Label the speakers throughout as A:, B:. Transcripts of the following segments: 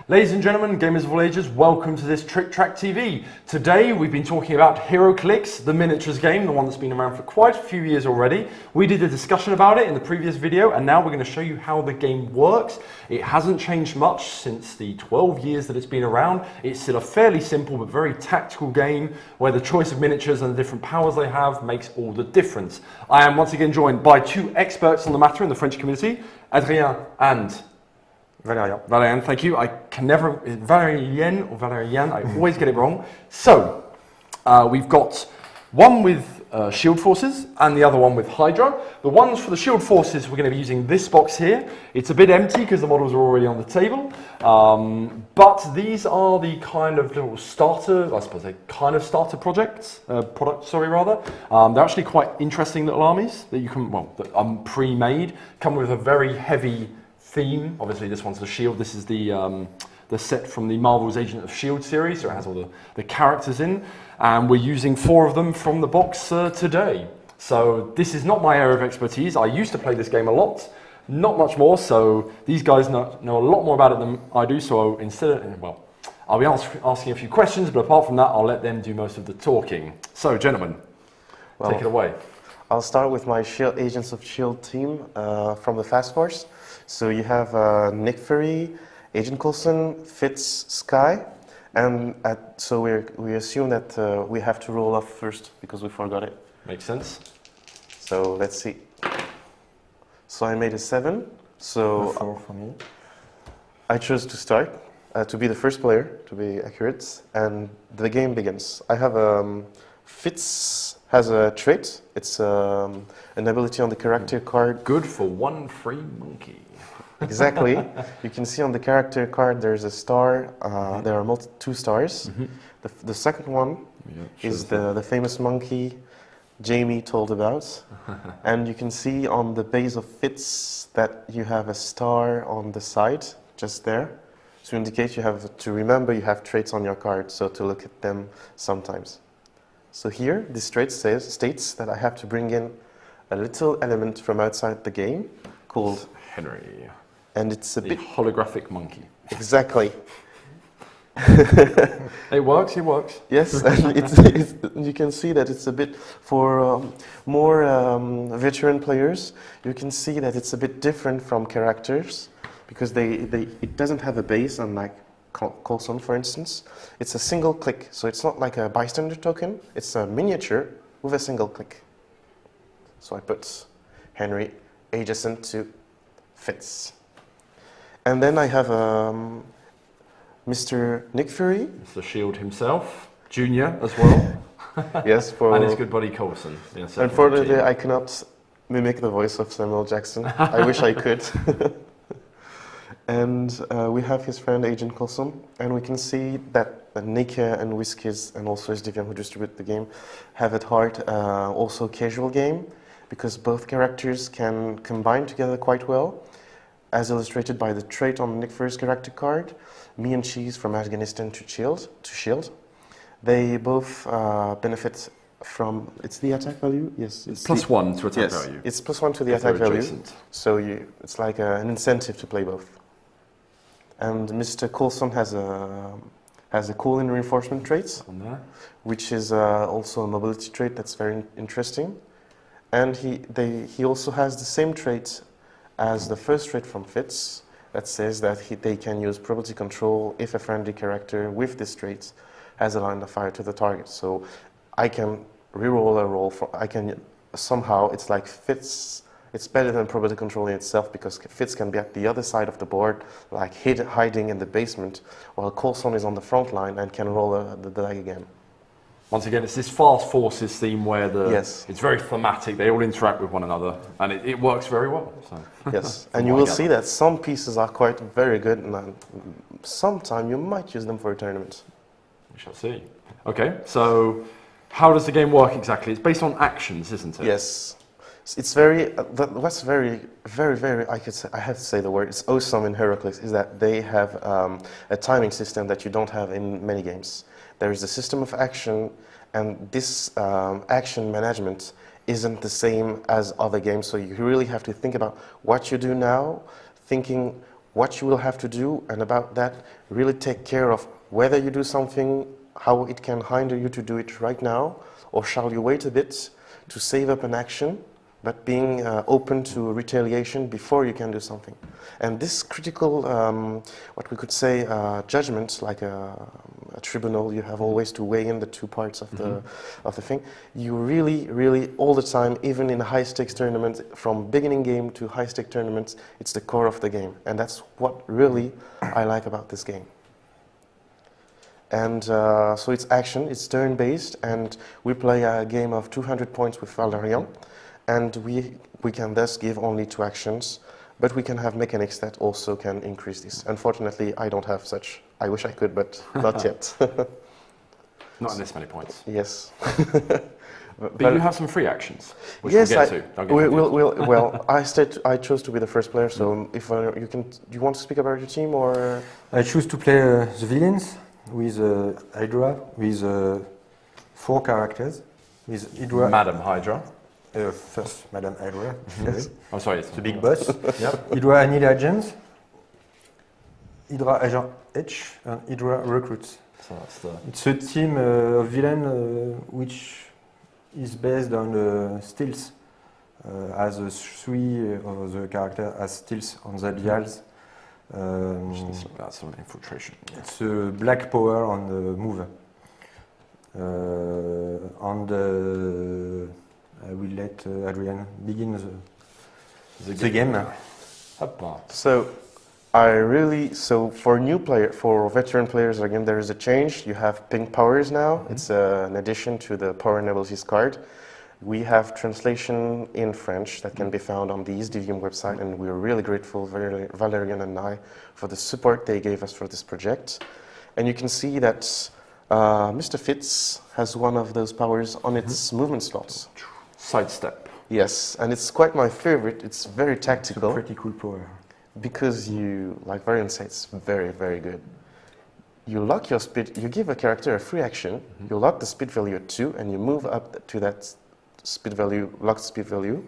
A: Ladies and gentlemen, gamers of all ages, welcome to this Tric Trac TV. Today we've been talking about Heroclix, the miniatures game, the one that's been around for quite a few years already. We did a discussion about it in the previous video, and now we're going to show you how the game works. It hasn't changed much since the 12 years that it's been around. It's still a fairly simple but very tactical game where the choice of miniatures and the different powers they have makes all the difference. I am once again joined by two experts on the matter in the French community, Adrien and Valérian, thank you. I can never, Valérian or Valérian, I always get it wrong. So, we've got one with shield forces and the other one with Hydra. The ones for the shield forces, we're going to be using this box here. It's a bit empty because the models are already on the table. But these are the kind of little starter, I suppose they're kind of starter products, rather. They're actually quite interesting little armies that you can, well, that are pre-made, come with a very heavy theme. Obviously this one's the shield. This is the set from the Marvel's Agent of S.H.I.E.L.D. series, so it has all the characters in, and we're using 4 of them from the box today. So this is not my area of expertise. I used to play this game a lot, not much more, so these guys know a lot more about it than I do, so instead, well, I'll be asking a few questions, but apart from that, I'll let them do most of the talking. So gentlemen, take it away.
B: I'll start with my Agents of S.H.I.E.L.D. team from the Fast Force. So you have Nick Fury, Agent Coulson, Fitz, Sky, and so we assume that we have to roll off first because we forgot it.
A: Makes sense.
B: So let's see. So I made a 7. So
A: 4 for me.
B: I chose to start, to be the first player, to be accurate, and the game begins. I have Fitz has a trait. It's an ability on the character card.
A: Good for 1 free monkey.
B: Exactly. You can see on the character card there's a star. There are 2 stars. The second one is the famous monkey Jamie told about. And you can see on the base of Fitz that you have a star on the side, just there, to indicate you have to remember you have traits on your card, so to look at them sometimes. So here, this trait states that I have to bring in a little element from outside the game called
A: Henry.
B: And it's a bit
A: holographic monkey.
B: Exactly.
A: It works. It works.
B: Yes, and you can see that it's a bit for more veteran players. You can see that it's a bit different from characters because it doesn't have a base, unlike Coulson, for instance. It's a single click, so it's not like a bystander token. It's a miniature with a single click. So I put Henry adjacent to Fitz. And then I have Mr. Nick Fury.
A: Mr. S.H.I.E.L.D. himself, Junior as well.
B: Yes,
A: and his good buddy Coulson.
B: Unfortunately, I cannot mimic the voice of Samuel Jackson. I wish I could. And we have his friend Agent Coulson, and we can see that Nick and Whiskies and also SDVM, who distribute the game, have at heart also a casual game, because both characters can combine together quite well, as illustrated by the trait on Nick Fury's character card, Me and Cheese from Afghanistan to S.H.I.E.L.D. They both benefit from, it's the attack value? Yes. It's
A: +1 to attack value.
B: It's +1 to the attack value. So it's like an incentive to play both. And Mr. Coulson has a cooling reinforcement trait, which is also a mobility trait that's very interesting. And he also has the same trait as the first trait from Fitz that says that they can use probability control if a friendly character with this trait has a line of fire to the target. So I can reroll a roll. Somehow it's like Fitz. It's better than probability control in itself because Fitz can be at the other side of the board, like hiding in the basement, while Coulson is on the front line and can roll the die again.
A: Once again, it's this fast forces theme where it's very thematic. They all interact with one another, and it works very well. So.
B: Yes, and you will see that some pieces are quite very good, and sometime you might use them for a tournament.
A: We shall see. Okay, so how does the game work exactly? It's based on actions, isn't it?
B: Yes. It's very, what's very, I have to say the word, it's awesome in Heroclix, is that they have a timing system that you don't have in many games. There is a system of action, and this action management isn't the same as other games, so you really have to think about what you do now, thinking what you will have to do, and about that, really take care of whether you do something, how it can hinder you to do it right now, or shall you wait a bit to save up an action, but being open to retaliation before you can do something. And this critical, what we could say, judgment, like a tribunal, you have always to weigh in the two parts of the thing. You really, all the time, even in high-stakes tournaments, from beginning game to high-stakes tournaments, it's the core of the game. And that's what really I like about this game. And so it's action, it's turn-based, and we play a game of 200 points with Valerian. And we can thus give only 2 actions, but we can have mechanics that also can increase this. Unfortunately, I don't have such. I wish I could, but not yet.
A: Not in this many points.
B: Yes.
A: but you have some free actions, which
B: yes,
A: we'll get to.
B: Well, I chose to be the first player, so if do you want to speak about your team, or?
C: I choose to play the villains with Hydra, with 4 characters, with Hydra.
A: Madam Hydra.
C: First, Madame Hydra.
A: Oh, sorry,
C: it's the big boss. Yep. Hydra Anneal Agents, Hydra Agent H, and Hydra Recruits.
A: So that's the...
C: It's a team of villain which is based on stealth, as 3 of the character as stealth on the dials.
A: That's some infiltration. Yeah.
C: It's a black power on the move. I will let Adrian begin the game.
B: So, for veteran players, again, there is a change. You have pink powers now. It's an addition to the power and abilities card. We have translation in French that can be found on the EastDVM website, and we're really grateful, Valerian and I, for the support they gave us for this project. And you can see that Mr. Fitz has one of those powers on its movement slots.
A: Sidestep.
B: Yes, and it's quite my favorite. It's very tactical.
C: It's a pretty cool power.
B: Because you, like Varian said, it's very, very good. You lock your speed, you give a character a free action, you lock the speed value at 2, and you move up to that speed value, locked speed value,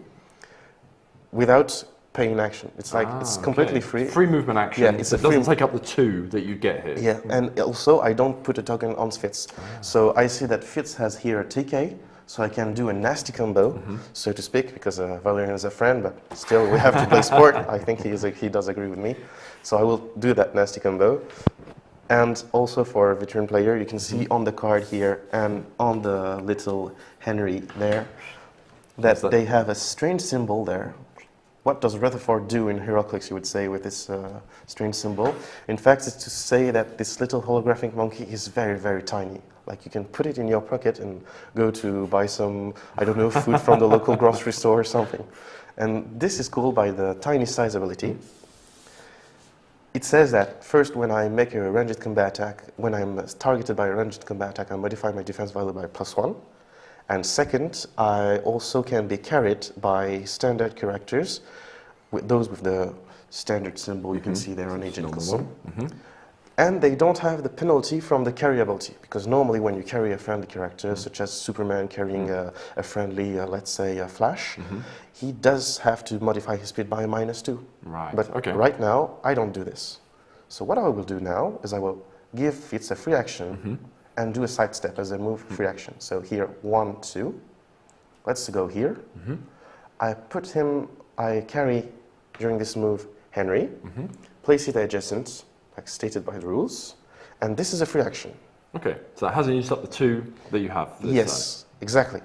B: without paying action. It's like, it's completely free.
A: Free movement action.
B: Yeah,
A: it doesn't take up the 2 that you get here.
B: Yeah, and also I don't put a token on Fitz. So I see that Fitz has here a TK, so I can do a nasty combo, so to speak, because Valerian is a friend, but still we have to play sport. I think he does agree with me. So I will do that nasty combo. And also for a veteran player, you can see on the card here and on the little Henry there, that they have a strange symbol there. What does Rutherford do in Heroclix, you would say, with this strange symbol? In fact, it's to say that this little holographic monkey is very, very tiny. Like, you can put it in your pocket and go to buy some, I don't know, food from the local grocery store or something. And this is cool by the tiny size ability. It says that first, when I make a ranged combat attack, when I'm targeted by a ranged combat attack, I modify my defense value by +1. And second, I also can be carried by standard characters, with those with the standard symbol you can see there on Agent Custom. And they don't have the penalty from the carry ability, because normally when you carry a friendly character, such as Superman carrying a friendly, let's say, a Flash, he does have to modify his speed by -2.
A: Right.
B: But right now, I don't do this. So what I will do now is I will give Fitz a free action and do a sidestep as a move free action. So here, 1, 2. Let's go here. I carry, during this move, Henry, place it adjacent, like stated by the rules, and this is a free action.
A: Okay, so it hasn't used up the 2 that you have for this
B: Yes, exactly.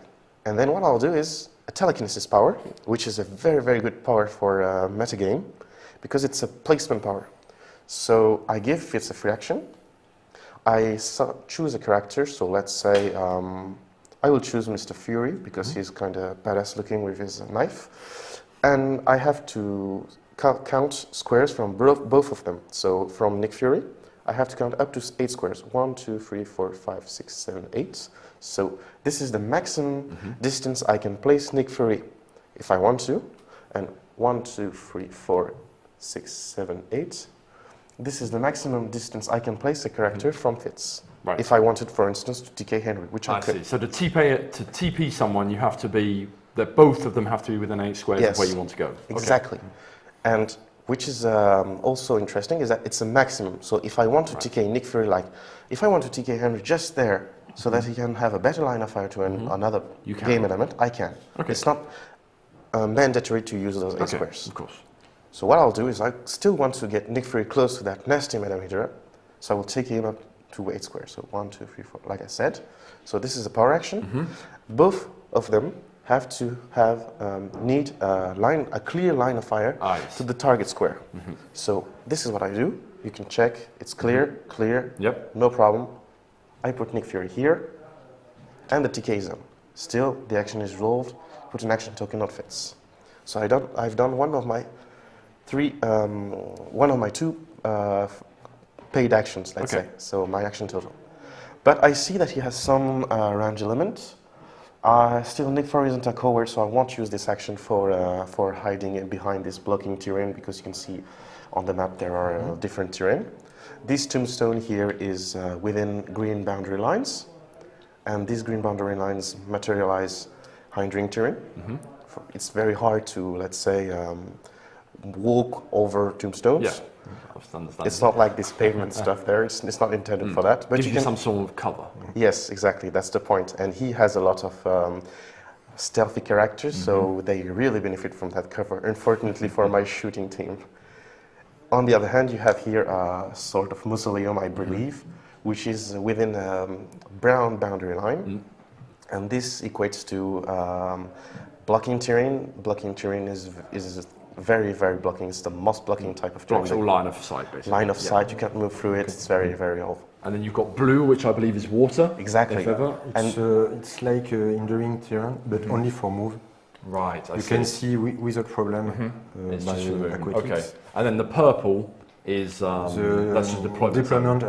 B: And then what I'll do is a telekinesis power, which is a very, very good power for a metagame, because it's a placement power. So I give Fitz a free action. I choose a character, so let's say I will choose Mr. Fury, because he's kind of badass looking with his knife. And I have to count squares from both of them. So from Nick Fury, I have to count up to 8 squares. 1, 2, 3, 4, 5, 6, 7, 8. So this is the maximum distance I can place Nick Fury if I want to. And 1, 2, 3, 4, 6, 7, 8. This is the maximum distance I can place a character from Fitz. Right. If I wanted, for instance, to TK Henry, which I could.
A: See. So to TP someone, you have to be, that both of them have to be within 8 squares of where you want to go.
B: Exactly. And which is also interesting, is that it's a maximum. So if I want to TK Nick Fury, like if I want to TK Henry just there so that he can have a better line of fire to another game element, I can. Okay. It's not mandatory to use those 8 squares.
A: Of course.
B: So what I'll do is I still want to get Nick Fury close to that nasty Madame Hydra, so I will take him up to 8 squares. So 1, 2, 3, 4, like I said. So this is a power action. Both of them have to have need a clear line of fire to the target square. So this is what I do. You can check. It's clear, clear.
A: Yep.
B: No problem. I put Nick Fury here, and the TK zone. Still, the action is resolved. Put an action token not fits. So I've done one of my 2 paid actions, let's say. So my action total. But I see that he has some range element. Still, Nick Fury isn't a coward, so I won't use this action for hiding behind this blocking terrain, because you can see on the map there are different terrain. This tombstone here is within green boundary lines, and these green boundary lines materialize hindering terrain. It's very hard to, let's say, walk over tombstones.
A: Yeah.
B: It's not like this pavement stuff there. It's not intended for that. But
A: gives you some sort of cover.
B: Yes, exactly. That's the point. And he has a lot of stealthy characters, so they really benefit from that cover, unfortunately for my shooting team. On the other hand, you have here a sort of mausoleum, I believe, which is within a brown boundary line. And this equates to blocking terrain. Blocking terrain is very, very blocking. It's the most blocking type of terrain.
A: Blocks all line of sight, basically.
B: Line of sight, you can't move through it. It's very, very old.
A: And then you've got blue, which I believe is water.
B: Exactly.
A: If ever.
C: It's like enduring terrain, but only for move.
A: Right,
C: you can see without problem.
A: It's just for the movement. Okay. And then the purple is that's just deployment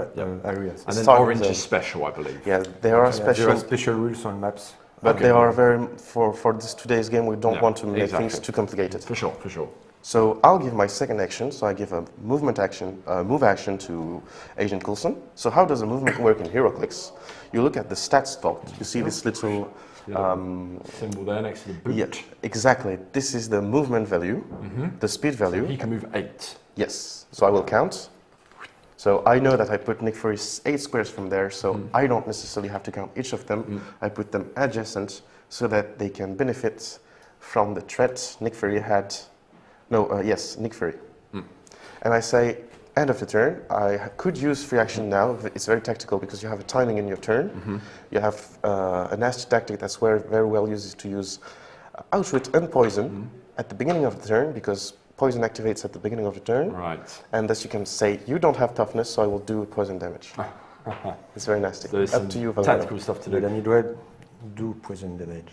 C: areas.
A: And then orange is special, I believe.
B: Yeah, there are
C: special rules on maps.
B: But they are very, for this today's game, we don't want to make things too complicated.
A: For sure, for sure.
B: So I'll give my second action. So I give a movement action, move action to Agent Coulson. So how does a movement work in Heroclix? You look at the stats vault. You see this little
A: symbol there next to the boot.
B: Yeah, exactly. This is the movement value, the speed value.
A: So he can move 8.
B: Yes. So I will count. So I know that I put Nick Fury 8 squares from there, so I don't necessarily have to count each of them. I put them adjacent so that they can benefit from the threat Nick Fury had. Nick Fury. And I say, end of the turn. I could use free action now. It's very tactical because you have a timing in your turn. You have a nasty tactic that's very well used, is to use Outwit and Poison at the beginning of the turn, because poison activates at the beginning of the turn.
A: Right.
B: And thus you can say, you don't have toughness, so I will do poison damage. It's very nasty.
A: There's
B: up to you,
A: Valero. Tactical stuff to do.
C: But Anidred do poison damage.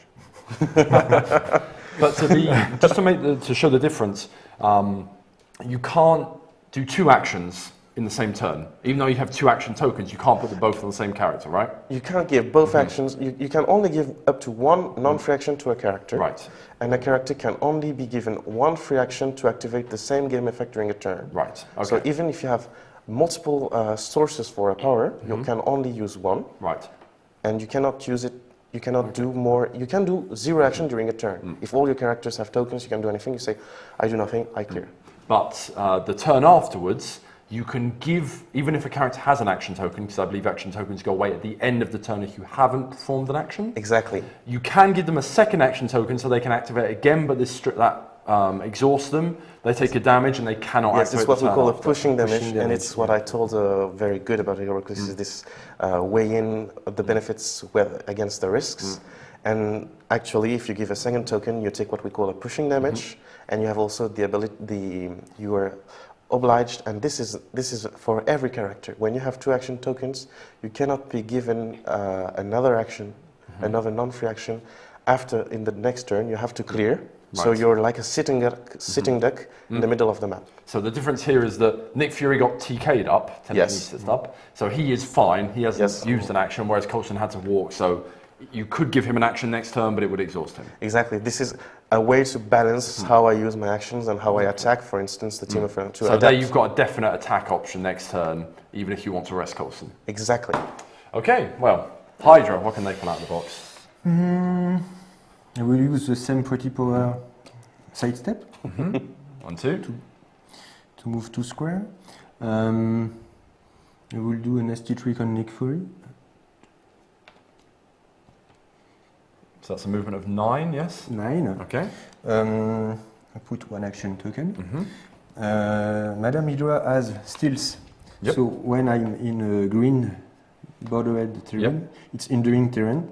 A: But to show the difference, you can't do 2 actions in the same turn. Even though you have 2 action tokens, you can't put them both on the same character, right?
B: You can't give both actions. You can only give up to 1 non-free action to a character.
A: Right.
B: And a character can only be given 1 free action to activate the same game effect during a turn.
A: Right. Okay.
B: So even if you have multiple sources for a power, you can only use 1.
A: Right.
B: And you cannot use it. You cannot do more. You can do 0 action during a turn. If all your characters have tokens, you can do anything. You say, I do nothing, I clear.
A: But the turn afterwards, you can give, even if a character has an action token, because I believe action tokens go away at the end of the turn if you haven't performed an action.
B: Exactly.
A: You can give them a second action token so they can activate again, but that exhausts them. They take a damage and they cannot activate.
B: Yes, it's what we call a
A: after.
B: pushing damage, and it's what I told very good about Heroclix is this weigh in the benefits against the risks. And actually, if you give a second token, you take what we call a pushing damage, and you have also the ability, you are obliged, and this is for every character. When you have 2 action tokens, you cannot be given another action, another non-free action. After, in the next turn, you have to clear. Right. So you're like a sitting duck in the middle of the map.
A: So the difference here is that Nick Fury got TK'd up, up, so he is fine. He hasn't used an action, whereas Coulson had to walk. So you could give him an action next turn, but it would exhaust him.
B: Exactly. This is a way to balance how I use my actions and how I attack, for instance, the team of friends.
A: So there you've got a definite attack option next turn, even if you want to rest Coulson.
B: Exactly.
A: Okay, well, Hydra, what can they pull out of the box?
C: I will use the same pretty power sidestep.
A: 1, 2.
C: to move 2 square. I will do a nasty trick on Nick Fury.
A: So that's a movement of 9, yes?
C: 9.
A: Okay.
C: I put 1 action token. Madame Hydra has steals.
A: Yep.
C: So when I'm in a green bordered terrain, it's enduring terrain.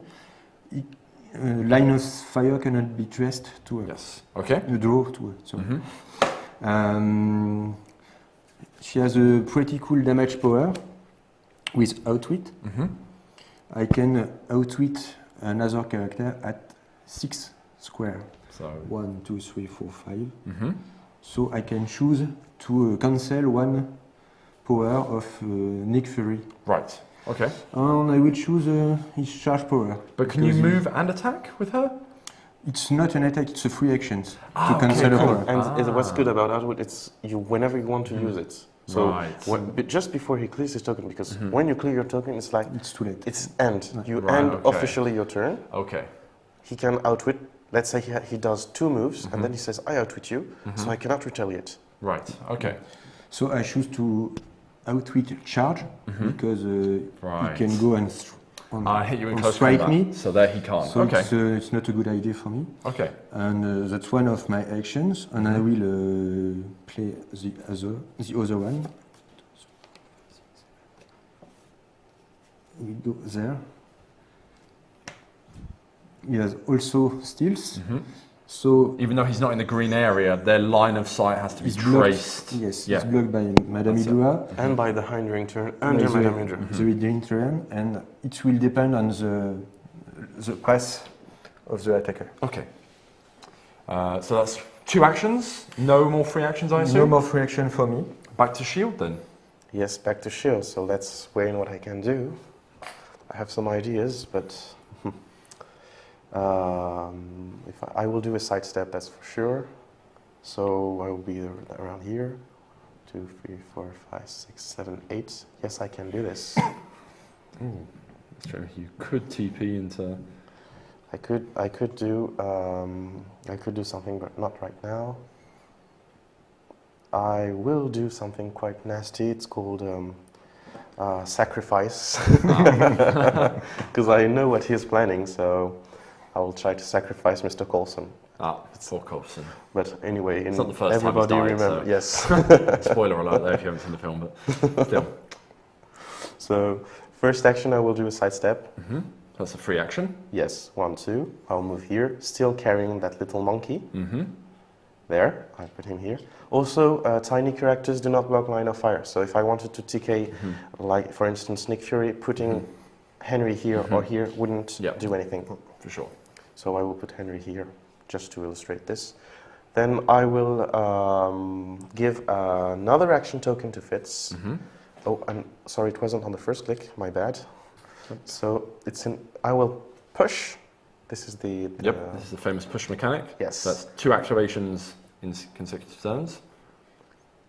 C: Line of fire cannot be traced to a,
A: Okay.
C: a draw to a. So. She has a pretty cool damage power with outwit. I can outwit another character at 6 square.
A: So
C: 1, 2, 3, 4, 5. So I can choose to cancel 1 power of Nick Fury.
A: Right. Okay.
C: And I will choose his charge power.
A: But can you move and attack with her?
C: It's not an attack; it's a free action to
A: okay,
C: cancel a
A: cool.
C: power.
B: And what's good about outwit, it's you whenever you want to use it. So but just before he clears his token, because when you clear your token, it's like
C: It's too late.
B: it's end. You end officially your turn.
A: Okay.
B: He can outwit. Let's say he does 2 moves, and then he says, "I outwit you," so I cannot retaliate.
A: Right. Okay.
C: So I choose to outwit charge because he can go and
A: hit you in close
C: strike
A: combat,
C: me.
A: so there he can't.
C: So
A: Okay.
C: it's not a good idea for me.
A: Okay.
C: And that's one of my actions, and I will play the other one. We go there. He has also steals. So
A: even though he's not in the green area, their line of sight has to be
C: it's blocked.
A: traced.
C: Yes, it's blocked by Madame Hydra.
B: And by the hindering turn under Madame Hydra.
C: The hindering turn, and it will depend on the pass of the attacker.
A: Okay. So that's 2 actions. No more free actions, I assume?
C: No more free action for me.
A: Back to shield then.
B: Yes, back to shield. So let's weigh in what I can do. I have some ideas, but if I will do a sidestep, that's for sure. So I will be around here. 2, 3, 4, 5, 6, 7, 8. Yes, I can do this.
A: That's true. You could TP into.
B: I could do something, but not right now. I will do something quite nasty. It's called sacrifice, because I know what he's planning. So I will try to sacrifice Mr. Coulson.
A: It's for Coulson.
B: But anyway,
A: It's not the first time he's
B: everybody
A: died,
B: remember.
A: so.
B: Yes.
A: Spoiler alert there if you haven't seen the film, but still.
B: So first action, I will do a sidestep.
A: That's a free action.
B: Yes, 1, 2. I'll move here, still carrying that little monkey. There, I put him here. Also, tiny characters do not block line of fire. So if I wanted to TK, like for instance Nick Fury, putting Henry here or here wouldn't do anything.
A: For sure.
B: So I will put Henry here, just to illustrate this. Then I will give another action token to Fitz. Oh, and sorry, it wasn't on the first click, my bad. So it's in. I will push. This is the.
A: This is the famous push mechanic.
B: Yes.
A: So that's 2 activations in consecutive turns.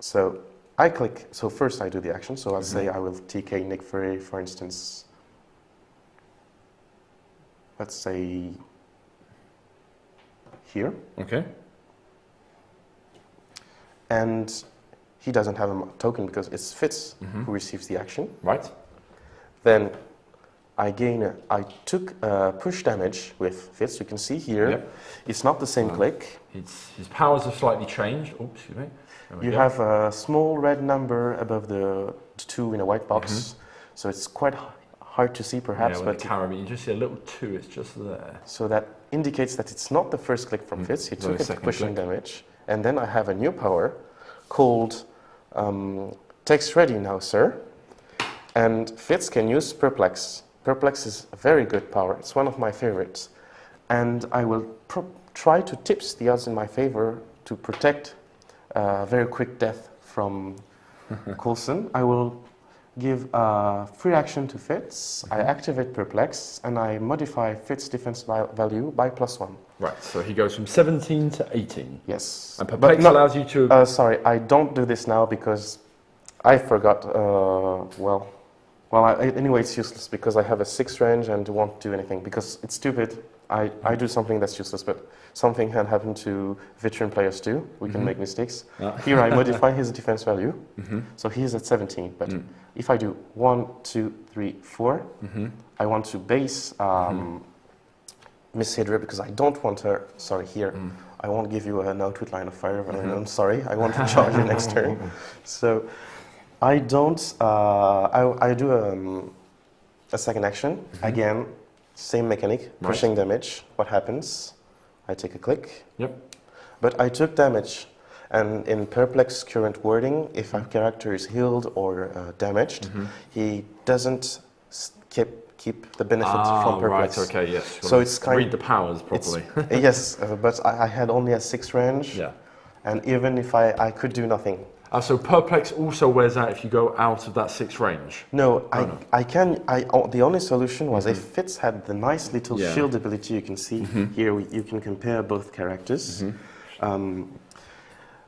B: So I click. So first I do the action. So I'll say I will TK Nick Fury, for instance. Let's say here.
A: Okay.
B: And he doesn't have a token because it's Fitz who receives the action.
A: Right.
B: Then I took push damage with Fitz. You can see here, it's not the same click.
A: His powers have slightly changed. Oops, excuse me.
B: You have a small red number above the 2 in a white box, so it's quite hard to see perhaps.
A: Yeah,
B: but
A: the camera, you just see a little 2, it's just there.
B: So that indicates that it's not the first click from Fitz. He took it pushing damage. And then I have a new power called text ready now, sir. And Fitz can use Perplex. Perplex is a very good power. It's one of my favorites. And I will try to tips the odds in my favor to protect very quick death from Coulson. I will give a free action to Fitz. I activate Perplex, and I modify Fitz defense value by +1.
A: Right, so he goes from 17 to 18.
B: Yes.
A: And Perplex allows you to...
B: sorry, I don't do this now because I forgot, anyway, it's useless because I have a 6 range and won't do anything because it's stupid. I do something that's useless, but something can happen to veteran players too. We can make mistakes. Here I modify his defense value, so he is at 17. But if I do 1, 2, 3, 4, I want to base Miss Hydra because I don't want her. Sorry, here I won't give you an outwit line of fire. I'm sorry, I want to charge you next turn. So I don't. I do a second action again. Same mechanic, pushing damage. What happens? I take a click.
A: Yep.
B: But I took damage, and in Perplex current wording, if a character is healed or damaged, he doesn't keep the benefit from Perplex.
A: Right. Okay. Yes.
B: So it's kind
A: read the powers properly.
B: Yes, but I had only a 6 range.
A: Yeah.
B: And even if I could do nothing.
A: So Perplex also wears out if you go out of that 6 range?
B: No, I can. The only solution was if Fitz had the nice little shield ability you can see here. You can compare both characters.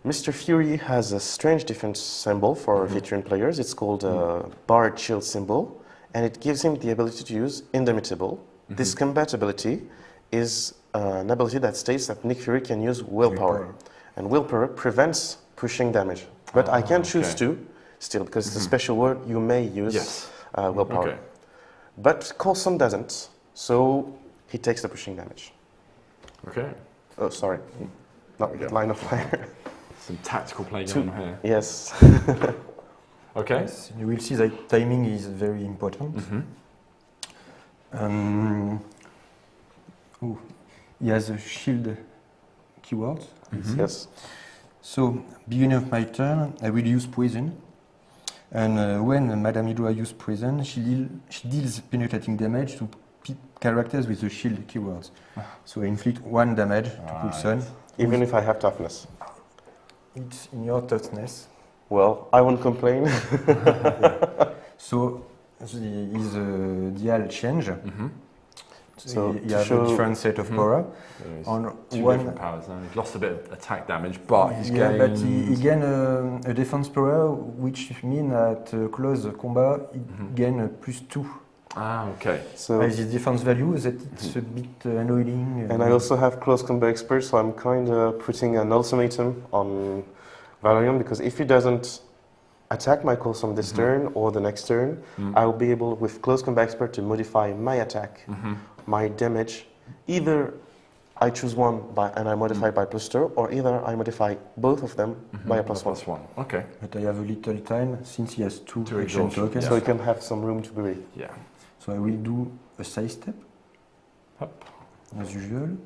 B: Mr. Fury has a strange defense symbol for veteran players. It's called a barred shield symbol, and it gives him the ability to use Indomitable. This combat ability is an ability that states that Nick Fury can use willpower, and willpower prevents pushing damage. But I can choose to, still, because it's a special word, you may use willpower.
C: Okay.
B: But Coulson doesn't, so he takes the pushing damage.
A: Okay.
B: Oh, sorry. Not line of fire.
A: Some tactical play going on here.
B: Yes.
A: Okay.
C: Yes, you will see that timing is very important. He has a shield keyword.
B: Yes.
C: So, beginning of my turn, I will use poison. And when Madame Hydra uses poison, she deals penetrating damage to characters with the shield keywords. So I inflict 1 damage to Coulson.
B: Even if I have toughness.
C: It's in your toughness.
B: Well, I won't complain.
C: So his dial change.
B: So
C: he has a different set of power.
A: On 2 different powers now. He's lost a bit of attack damage, but he's gained...
C: but he gained a defense power, which means that close combat, he gains +2.
A: Ah, okay.
B: So
C: By this defense value, that it's a bit annoying.
B: And I also have close combat expert, so I'm kind of putting an ultimatum on Valerian, because if he doesn't attack my Coulson this turn or the next turn, I'll be able, with close combat expert, to modify my attack, my damage. Either I choose one and I modify by +2, or either I modify both of them by a +1.
A: Okay.
C: But I have a little time, since he has 2 action
A: exhaustion.
C: tokens.
B: So he can have some room to breathe.
A: Yeah.
C: So I will do a side step, as usual.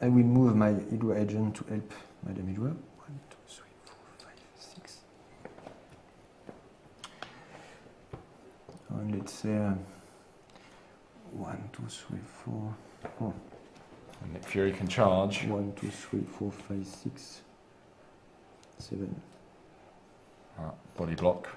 C: I will move my Hydra agent to help Madame Hydra. 1, 2, 3, 4, 5, 6. And let's say 1, 2, 3, 4. Oh.
A: And Nick Fury can charge.
C: 1, 2, 3, 4, 5, 6, 7.
A: Body block.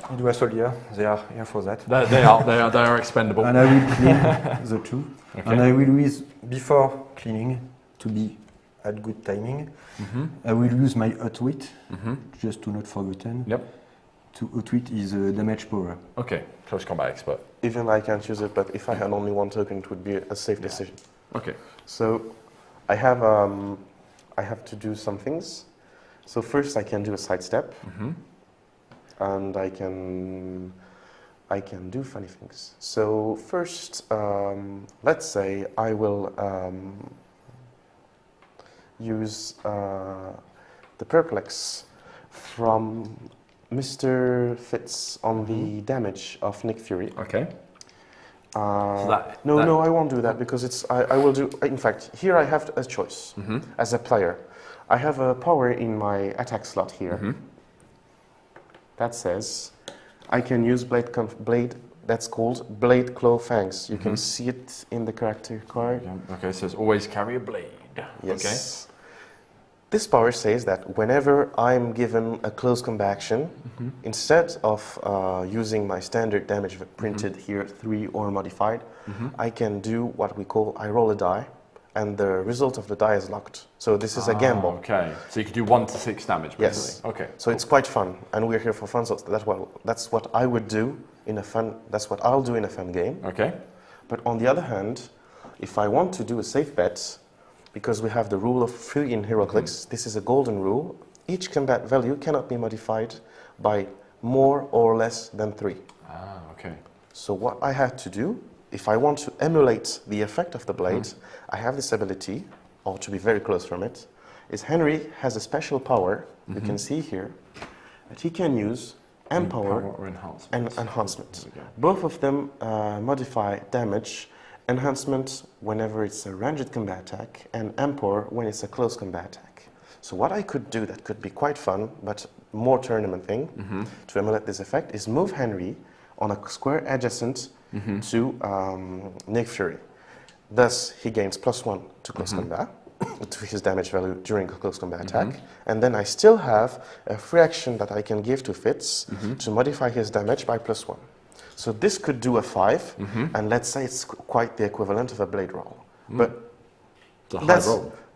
C: Hydra soldier, they are here for that.
A: They are expendable.
C: And I will clean the 2.
A: Okay.
C: And I will use, before cleaning, to be at good timing, I will use my outwit, just to not forgotten.
A: Yep.
C: To outwit is damage power.
A: Okay, close combat expert.
B: Even I can't use it, but if I had only 1 token, it would be a safe decision.
A: Okay.
B: So I have to do some things. So first I can do a sidestep. And I can do funny things. So first, let's say I will use the Perplex from Mr. Fitz on the damage of Nick Fury.
A: Okay.
B: No, I won't do that, because it's I will do. In fact, here I have a choice as a player. I have a power in my attack slot here. That says I can use blade. That's called Blade Claw Fangs. You can see it in the character card.
A: Okay, so it's always carry a blade.
B: Yes.
A: Okay.
B: This power says that whenever I'm given a close combat action, instead of using my standard damage printed here, 3 or modified, I can do what we call, I roll a die. and the result of the die is locked. So this is a gamble.
A: Okay, so you could do 1 to 6 damage, basically.
B: Yes.
A: Okay.
B: So it's quite fun, and we're here for fun. So that's what I would do in a fun. That's what I'll do in a fun game.
A: Okay.
B: But on the other hand, if I want to do a safe bet, because we have the rule of 3 in Heroclix, this is a golden rule. Each combat value cannot be modified by more or less than 3.
A: Okay.
B: So what I had to do, if I want to emulate the effect of the blade, I have this ability, or to be very close from it, is Henry has a special power, you can see here, that he can use Empower
A: or enhancement.
B: and Enhancement. Both of them modify damage. Enhancement whenever it's a ranged combat attack, and Empower when it's a close combat attack. So what I could do that could be quite fun, but more tournament thing, to emulate this effect, is move Henry on a square adjacent to Nick Fury. Thus, he gains +1 to close combat, to his damage value during a close combat attack. And then I still have a free action that I can give to Fitz to modify his damage by +1. So this could do a 5, and let's say it's quite the equivalent of a blade roll. But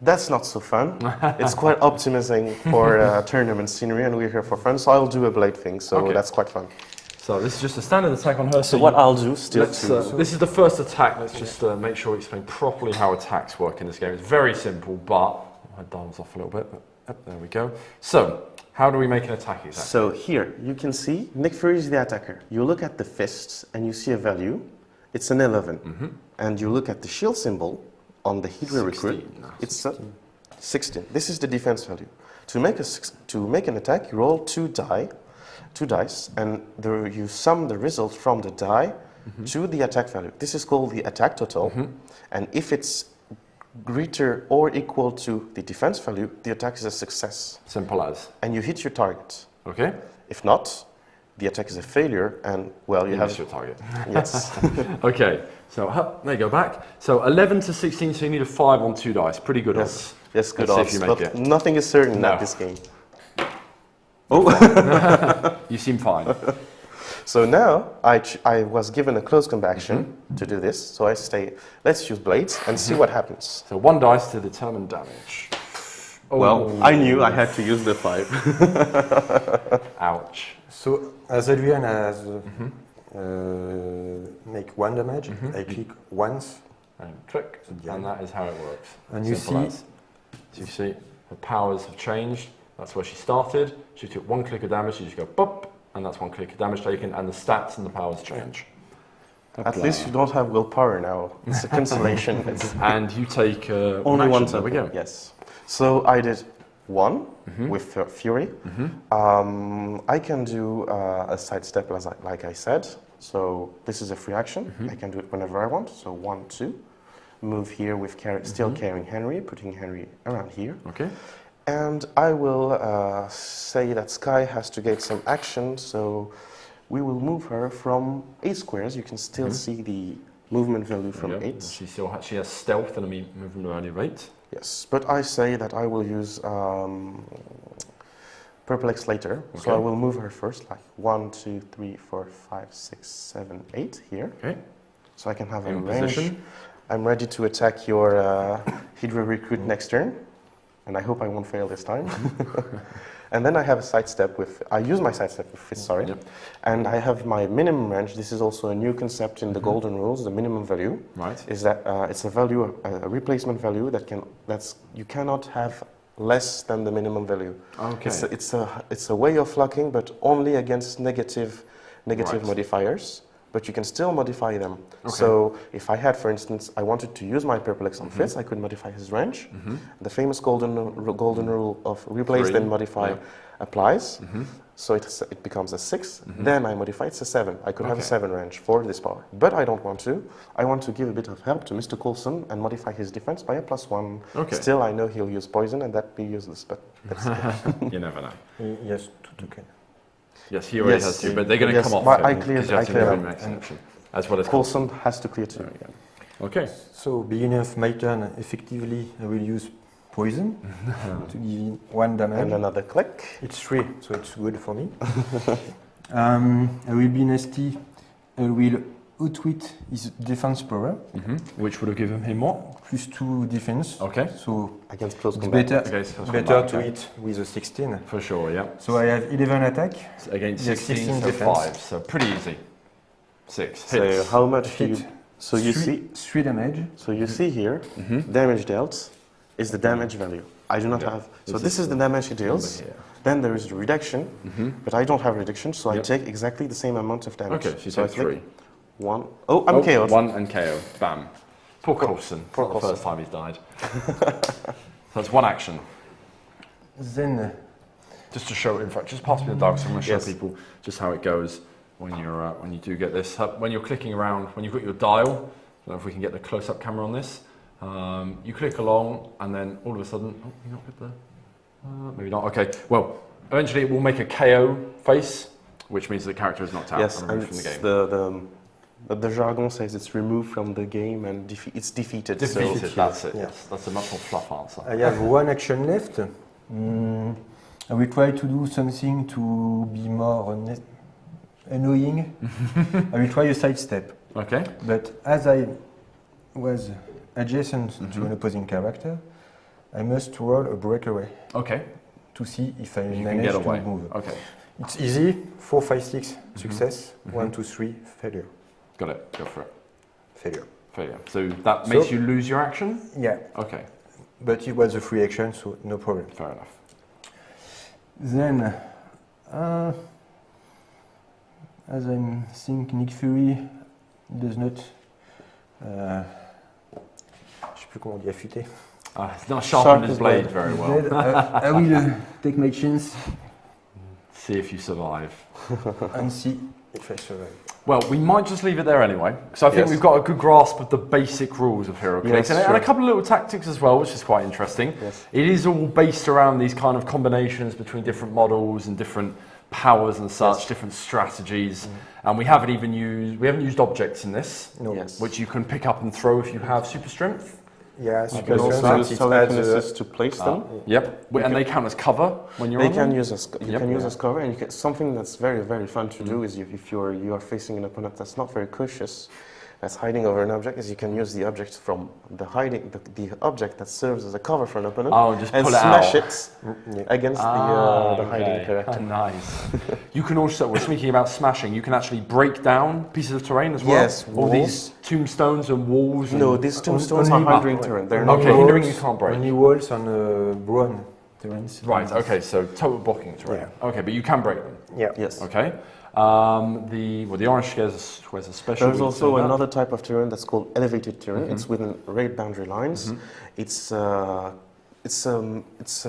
B: that's not so fun. It's quite optimizing for tournament scenery, and we're here for fun, so I'll do a blade thing, so that's quite fun.
A: So this is just a standard attack on her.
B: So what I'll do still
A: this is the first attack. Let's just make sure we explain properly how attacks work in this game. It's very simple, but my dial's off a little bit. But there we go. So how do we make an attack exactly?
B: So here you can see Nick Fury is the attacker. You look at the fists and you see a value. It's an 11. And you look at the shield symbol on the Hydra recruit. It's a 16. This is the defense value. To make an attack, you roll 2 dice, and you sum the result from the die to the attack value. This is called the attack total, and if it's greater or equal to the defense value, the attack is a success.
A: Simple as.
B: And you hit your target.
A: Okay.
B: If not, the attack is a failure, and well, you have
A: your target.
B: Yes.
A: Okay. So there you go back. So 11 to 16. So you need a 5 on 2 dice. Pretty good odds.
B: Yes, good
A: Let's see
B: odds.
A: if you make
B: But
A: it.
B: nothing is certain at this game. Oh.
A: You seem fine.
B: So now I was given a close combat action to do this. So I say, let's use blades and see what happens.
A: So 1 dice to determine damage.
B: Well, I knew I had to use the 5.
A: Ouch.
C: So as Adrian has make 1 damage, I click once.
A: And click, and that is how it works.
C: And you
A: Simple
C: see,
A: as. So you see, her powers have changed. That's where she started. She took 1 click of damage. You just go bop, and that's 1 click of damage taken, and the stats and the powers change.
B: At least you don't have willpower now. It's a consolation.
A: And you take
B: only 1
A: There we go.
B: Yes. So I did 1 with Fury. I can do a sidestep, like I said. So this is a free action. I can do it whenever I want. So 1, 2. Move here with still carrying Henry, putting Henry around here.
A: Okay.
B: And I will say that Sky has to get some action, so we will move her from 8 squares. You can still see the movement value from 8.
A: She has stealth and a movement value rate.
B: Yes, but I say that I will use Perplex later.
A: Okay.
B: So I will move her first, like 1, 2, 3, 4, 5, 6, 7, 8 here.
A: Okay.
B: So I can have a
A: In
B: range.
A: position.
B: I'm ready to attack your Hydra recruit next turn. And I hope I won't fail this time. And then I have a sidestep I use my sidestep with Fitz, sorry. And I have my minimum range. This is also a new concept in the golden rules, the minimum value.
A: Right.
B: Is that it's a value, a replacement value you cannot have less than the minimum value.
A: Okay.
B: It's a way of locking, but only against negative modifiers. But you can still modify them.
A: Okay.
B: So if I had, for instance, I wanted to use my Perplex on Fitz, I could modify his range. The famous golden rule of replace then modify applies. So it becomes a 6. Then I modify it's a 7. I could have a 7 range for this power. But I don't want to. I want to give a bit of help to Mr. Coulson and modify his defense by a +1.
A: Okay.
B: Still, I know he'll use poison and that'd be useless, but that's
A: You never know.
C: Yes, 2 tokens.
A: Yes, he already has 2, but they're going to come off.
B: I cleared
A: exception. As well as
B: Coulson has to clear 2.
A: Okay.
C: So beginning of my turn, effectively, I will use poison to give 1 damage.
B: And another click.
C: It's 3, so it's good for me. I will be nasty. I will outwit his defense power.
A: Which would have given him what?
C: +2 defense.
A: Okay.
C: So
B: Against close
C: it's
B: combat.
C: better,
A: Against close
C: better
A: combat,
C: to
A: okay.
C: hit with a 16.
A: For sure, yeah.
C: So I have 11 attack.
A: Against
C: Yeah,
A: 16,
C: 16
A: so
C: defense.
A: 5, so pretty easy. 6
B: So
A: hits.
B: how much do
C: Hit.
B: you? So you
C: Three-
B: see.
C: 3 damage.
B: So you see here, damage dealt is the damage value. I do not
A: Yeah.
B: have. So
A: This
B: this
A: is
B: is the damage he deals.
A: Number here.
B: Then there is a reduction, but I don't have reduction, so I
A: Yep.
B: take exactly the same amount of damage.
A: Okay, so you
B: I
A: take
B: take
A: 3.
B: 1. Oh, I'm KO'd.
A: 1 and KO. Bam. Poor Coulson.
B: poor
A: Not the
B: Coulson.
A: first time he's died. So that's 1 action.
C: Then
A: Just to show, in fact, just pass me the dice. I'm going to show
B: Yes.
A: people just how it goes when you do get this. When you're clicking around, when you've got your dial. I don't know if we can get the close-up camera on this. You click along, and then all of a sudden, oh, you not get the. Maybe not. Okay. Well, eventually it will make a KO face, which means the character is knocked out
B: Yes,
A: and
B: and
A: removed from the
B: it's
A: game.
B: the jargon says it's removed from the game and it's defeated.
A: Defeated.
B: So
A: That's it.
C: Yeah.
A: Yes, that's a much more fluff answer.
C: I have 1 action left. I will try to do something to be more annoying. I will try a sidestep.
A: Okay.
C: But as I was adjacent to an opposing character, I must roll a breakaway
A: Okay.
C: to see if I
A: You can
C: manage
A: get
C: to
A: away.
C: move.
A: Okay.
C: It's easy. 4, 5, 6, success. 1, 2, 3, failure.
A: Got it. Go for it.
C: Failure.
A: Failure. So that makes
C: So-
A: you lose your action.
C: Yeah,
A: Okay.
C: but it was a free action, so no problem.
A: Fair enough.
C: Then, as I think Nick Fury does not, je sais plus comment on dit affûter.
A: It's not sharpened his
B: his
A: blade
B: blade.
A: very well.
C: I will take my chance
A: See if you survive.
C: and see if I survive.
A: Well, we might just leave it there anyway. So I think
B: Yes.
A: we've got a good grasp of the basic rules of Heroclix
B: Yes,
A: and a
B: sure.
A: couple of little tactics as well, which is quite interesting.
B: Yes.
A: It is all based around these kind of combinations between different models and different powers and such,
B: Yes.
A: different strategies. And we haven't used objects in this,
C: No.
B: Yes.
A: which you can pick up and throw if you have super strength.
C: Yeah,
B: you
C: super
B: can also
C: strength,
B: use
C: it
B: telekinesis to place them.
A: Yep. And they count as cover when you're
B: They
A: on
B: can
A: them?
B: use as you
A: Yep.
B: can use
A: Yeah.
B: as cover, and you can, something that's very very fun to do is if you are facing an opponent that's not very cautious, that's hiding over an object, is you can use the object from the object that serves as a cover for an opponent,
A: Oh, just
B: and
A: pull it
B: smash
A: out.
B: it
C: Yeah.
B: against the hiding
A: okay.
B: character.
A: Nice. You can also, we're speaking about smashing, you can actually break down pieces of terrain as well.
B: Yes,
A: All
B: walls.
A: these tombstones and walls.
B: No,
A: and
B: these tombstones
C: only-
B: are hindering terrain. They're
A: Okay,
B: not.
A: hindering you can't break.
C: Only walls on brown terrains.
A: Right, okay, so total blocking terrain. Okay, but you can break them.
C: Yeah.
B: Yes.
A: Okay. The orange squares a special.
B: There's
A: we
B: also
A: said that.
B: another type of terrain that's called elevated terrain. It's within red boundary lines. It's a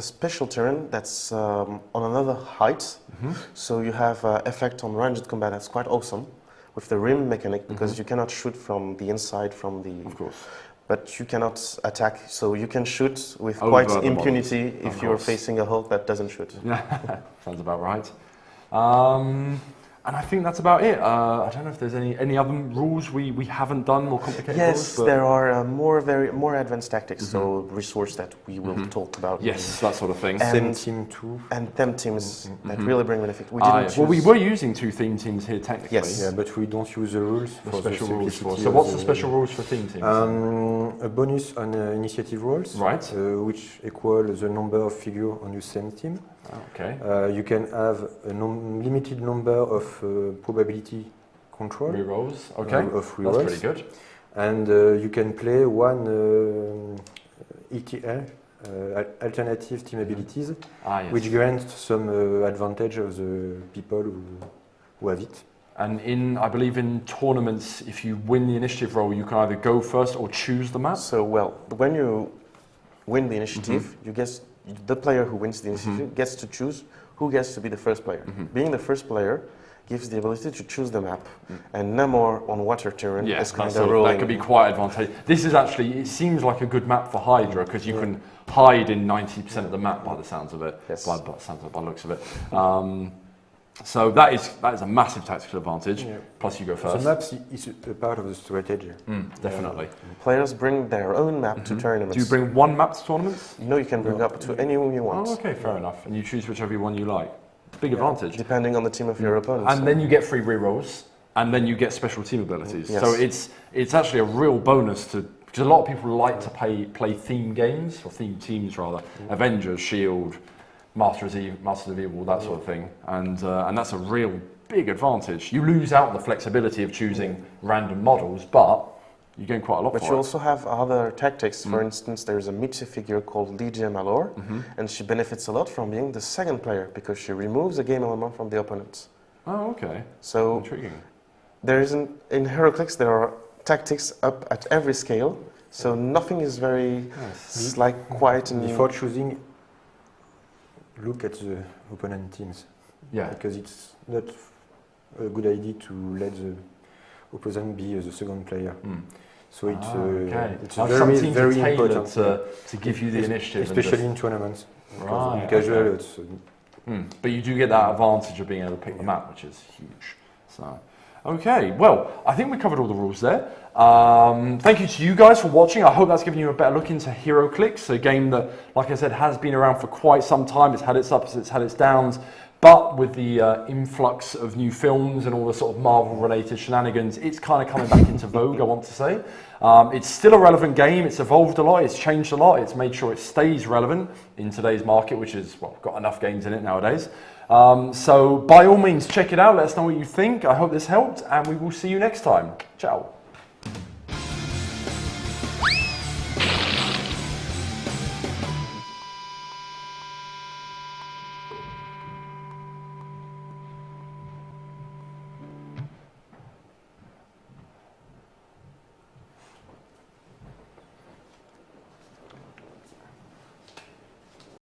B: special terrain that's on another height. So you have effect on ranged combat that's quite awesome with the rim mechanic because you cannot shoot from the inside from the.
A: Of course.
B: But you cannot attack, so you can shoot with
A: Over
B: quite
A: the
B: impunity
A: models,
B: if
A: of
B: you're
A: course.
B: facing a Hulk that doesn't shoot.
A: Sounds about right. And I think that's about it. I don't know if there's any other rules we haven't done, more complicated
B: Yes,
A: rules. But
B: there are more advanced tactics, so resource that we will talk about.
A: yes, that sort of thing.
B: And-
C: Team 2.
B: And them teams that really bring benefit. We
A: Ah,
B: didn't
A: well, we
B: choose-
A: were using 2 theme teams here technically.
B: Yes.
C: Yeah, but we don't use the rules
A: The
C: for
A: special
C: the
A: rules for.
C: simplicity
A: So
C: of
A: what's the
C: the-
A: special rules for theme teams?
C: A bonus on initiative rolls,
A: Right.
C: which equal the number of figures on your same team.
A: Okay.
C: You can have a limited number of probability control
A: Rerolls. Okay.
C: of
A: That's
C: rerolls,
A: pretty good.
C: and you can play one ETL, alternative team abilities,
A: Ah, yes.
C: which grants some advantage of the people who have it.
A: And I believe in tournaments, if you win the initiative roll, you can either go first or choose the map.
B: So, well, when you win the initiative, the player who wins the initiative gets to choose who gets to be the first player. Being the first player gives the ability to choose the map, and Namor on water terrain
A: Yeah,
B: is kind
A: that's
B: of
A: that
B: rolling.
A: could be quite advantageous. This is actually, it seems like a good map for Hydra because you can hide in 90% of the map by the sounds of it.
B: Yes.
A: By the looks of it. So that is a massive tactical advantage.
C: Yeah.
A: Plus you go
C: The
A: first.
C: maps is a part of the strategy.
A: Definitely.
B: Players bring their own map to tournaments.
A: Do you bring one map to tournaments?
B: No, you can bring up to anyone you want,
A: Oh, okay, fair enough. And you choose whichever one you like. Big advantage.
B: depending on the team of your opponents.
A: And then you get free rerolls. and then you get special team abilities.
B: Yes.
A: So it's actually a real bonus to, because a lot of people like to play theme games, or theme teams rather, Avengers, Shield, Masters of Evil, that sort of thing, and that's a real big advantage. You lose out on the flexibility of choosing random models, but you gain quite a lot.
B: But you also have other tactics. For instance, there's a Michi figure called Lydia Malor, and she benefits a lot from being the second player because she removes a game element from the opponent.
A: Oh, okay.
B: So
A: intriguing.
B: In Heroclix there are tactics up at every scale, so nothing is very it's like quiet. And
C: before choosing, look at the opponent teams.
A: Yeah.
C: Because it's not a good idea to let the opponent be the second player. So it's very important
A: to give you the initiative,
C: especially in tournaments.
A: Right.
C: In casual, it's.
A: But you do get that advantage of being able to pick them out, which is huge. So, okay, well, I think we covered all the rules there. Thank you to you guys for watching. I hope that's given you a better look into Heroclix, a game that, like I said, has been around for quite some time. It's had its ups, it's had its downs. But with the influx of new films and all the sort of Marvel-related shenanigans, it's kind of coming back into vogue, I want to say. It's still a relevant game. It's evolved a lot. It's changed a lot. It's made sure it stays relevant in today's market, which is, well, got enough games in it nowadays. So by all means, check it out. Let us know what you think. I hope this helped, and we will see you next time. Ciao.